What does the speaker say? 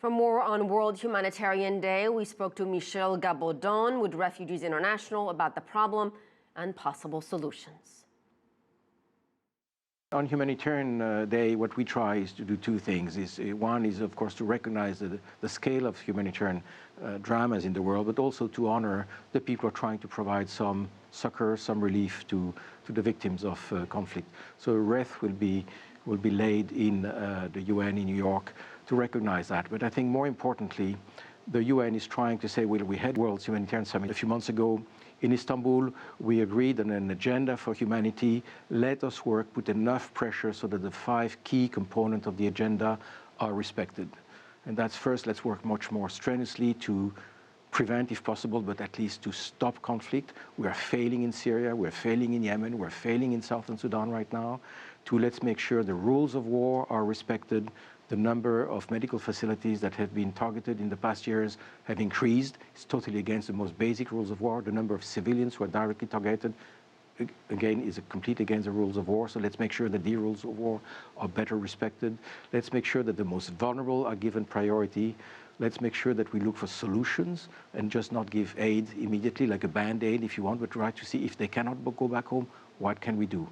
For more on World Humanitarian Day, we spoke to Michel Gabaudan with Refugees International about the problem and possible solutions. On Humanitarian Day, what we try is to do two things. One is, of course, to recognize the scale of humanitarian dramas in the world, but also to honor the people who are trying to provide some succor, some relief to the victims of conflict. So a wreath will be laid in the UN in New York to recognize that. But I think more importantly, the UN is trying to say, well, we had World Humanitarian Summit a few months ago in Istanbul. We agreed on an agenda for humanity. Let us work, put enough pressure so that the 5 key components of the agenda are respected. And that's first, let's work much more strenuously to prevent, if possible, but at least to stop conflict. We are failing in Syria, we're failing in Yemen, we're failing in Southern Sudan right now. Let's make sure the rules of war are respected. The number of medical facilities that have been targeted in the past years have increased. It's totally against the most basic rules of war. The number of civilians who are directly targeted, again, is completely against the rules of war. So let's make sure that the rules of war are better respected. Let's make sure that the most vulnerable are given priority. Let's make sure that we look for solutions and just not give aid immediately, like a band-aid if you want, but try to see if they cannot go back home, what can we do?